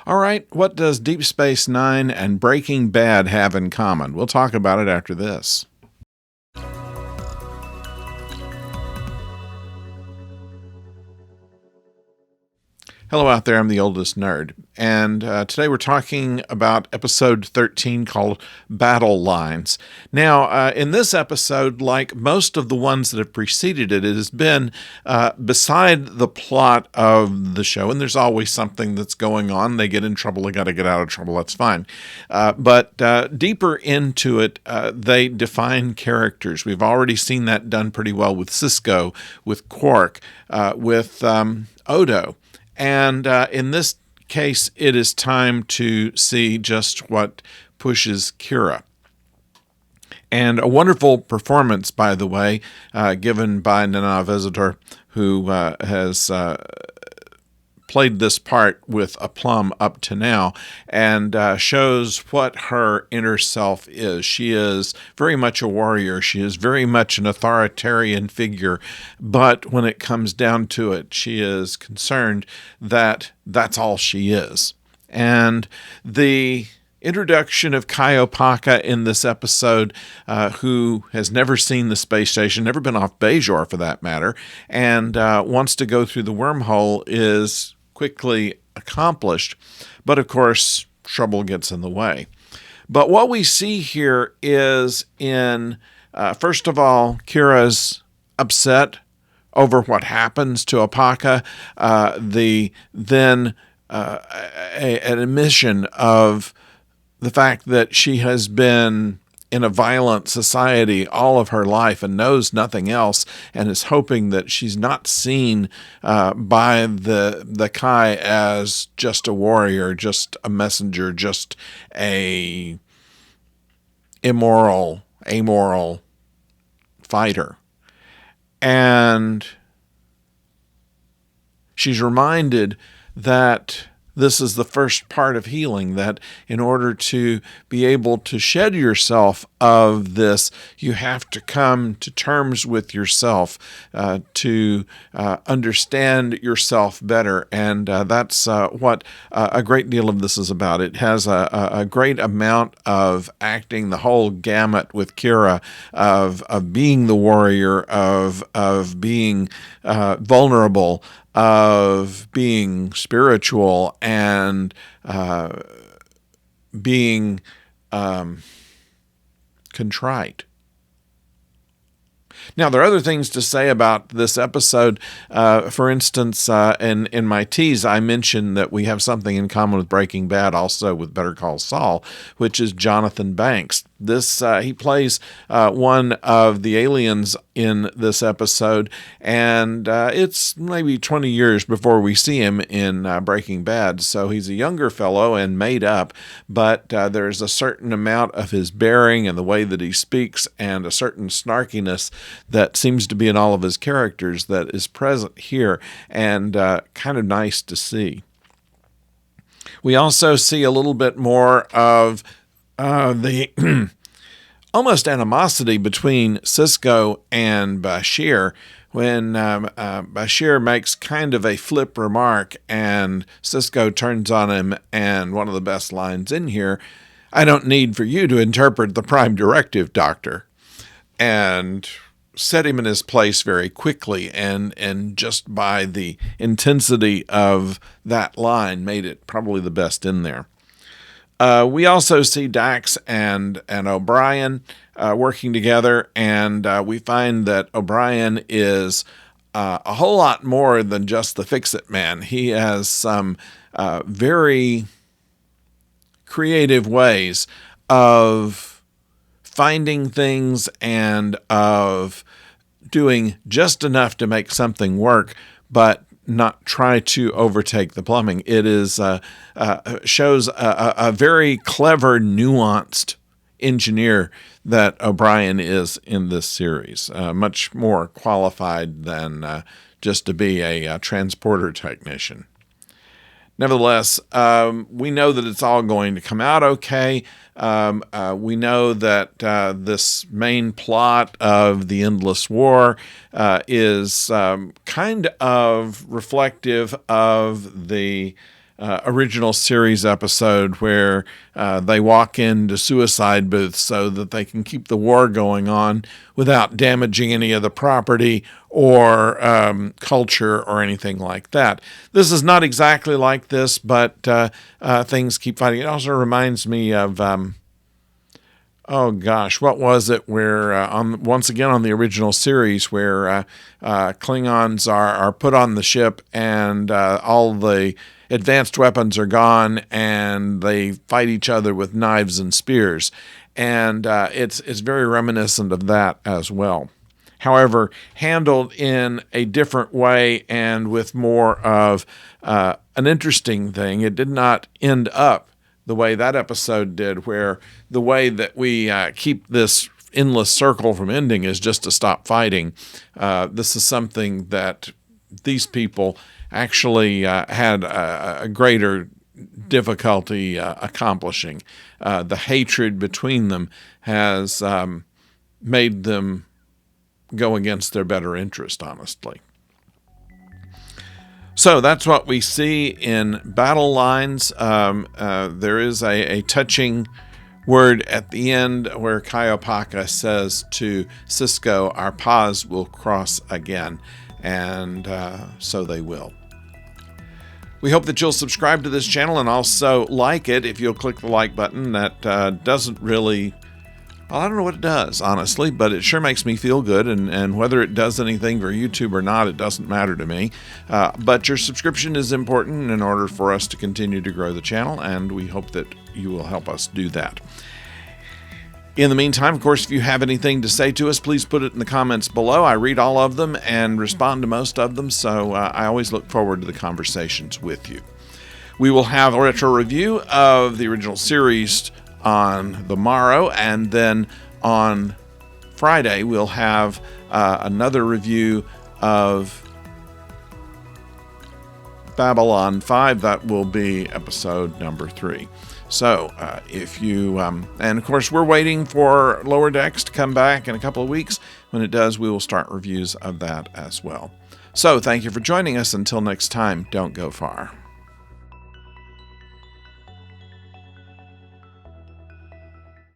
All right, what does Deep Space Nine and Breaking Bad have in common? We'll talk about it after this. Hello out there, I'm the oldest nerd, and today we're talking about episode 13 called Battle Lines. Now, in this episode, like most of the ones that have preceded it, it has been beside the plot of the show, and there's always something that's going on. They get in trouble, they got to get out of trouble, that's fine. But deeper into it, they define characters. We've already seen that done pretty well with Sisko, with Quark, with Odo. And in this case, it is time to see just what pushes Kira. And a wonderful performance, by the way, given by Nana Visitor, who has played this part with aplomb up to now, and shows what her inner self is. She is very much a warrior. She is very much an authoritarian figure. But when it comes down to it, she is concerned that that's all she is. And the introduction of Kaiopaka in this episode, who has never seen the space station, never been off Bajor for that matter, and wants to go through the wormhole, is quickly accomplished. But of course, trouble gets in the way. But what we see here is first of all, Kira's upset over what happens to Apaka, then an admission of the fact that she has been in a violent society all of her life and knows nothing else, and is hoping that she's not seen by the Kai as just a warrior, just a messenger, just a amoral fighter. And she's reminded that this is the first part of healing, that in order to be able to shed yourself of this, you have to come to terms with yourself, to understand yourself better. And that's what a great deal of this is about. It has a great amount of acting, the whole gamut with Kira, of being the warrior, of being vulnerable, of being spiritual, and being contrite. Now, there are other things to say about this episode. For instance, in my tease, I mentioned that we have something in common with Breaking Bad, also with Better Call Saul, which is Jonathan Banks. He plays one of the aliens in this episode, and it's maybe 20 years before we see him in Breaking Bad, so he's a younger fellow and made up, but there's a certain amount of his bearing and the way that he speaks, and a certain snarkiness that seems to be in all of his characters that is present here, and kind of nice to see. We also see a little bit more of the almost animosity between Sisko and Bashir, when Bashir makes kind of a flip remark and Sisko turns on him, and one of the best lines in here, "I don't need for you to interpret the Prime Directive, Doctor," and set him in his place very quickly, and just by the intensity of that line made it probably the best in there. We also see Dax and O'Brien working together, and we find that O'Brien is a whole lot more than just the fix-it man. He has some very creative ways of finding things and of doing just enough to make something work, but not try to overtake the plumbing. It is shows a very clever, nuanced engineer that O'Brien is in this series. Much more qualified than just to be a transporter technician. Nevertheless, we know that it's all going to come out okay. We know that this main plot of the Endless War is kind of reflective of the original series episode where they walk into suicide booths so that they can keep the war going on without damaging any of the property or culture or anything like that. This is not exactly like this, but things keep fighting. It also reminds me of oh gosh, what was it? Where once again on the original series, where Klingons are put on the ship and all the advanced weapons are gone, and they fight each other with knives and spears, and it's very reminiscent of that as well. However, handled in a different way and with more of an interesting thing. It did not end up the way that episode did, where the way that we keep this endless circle from ending is just to stop fighting. This is something that these people actually had a greater difficulty accomplishing. The hatred between them has made them go against their better interest, honestly. So that's what we see in battle lines. There is a touching word at the end where Kaiopaka says to Sisko, "Our paths will cross again," and so they will. We hope that you'll subscribe to this channel and also like it. If you'll click the like button, that doesn't really... Well, I don't know what it does, honestly, but it sure makes me feel good, and whether it does anything for YouTube or not, it doesn't matter to me. But your subscription is important in order for us to continue to grow the channel, and we hope that you will help us do that. In the meantime, of course, if you have anything to say to us, please put it in the comments below. I read all of them and respond to most of them, so I always look forward to the conversations with you. We will have a retro review of the original series on the morrow, and then on Friday we'll have another review of Babylon 5. That will be episode number 3. So if you and of course we're waiting for Lower Decks to come back in a couple of weeks. When it does, we will start reviews of that as well. So thank you for joining us. Until next time, don't go far.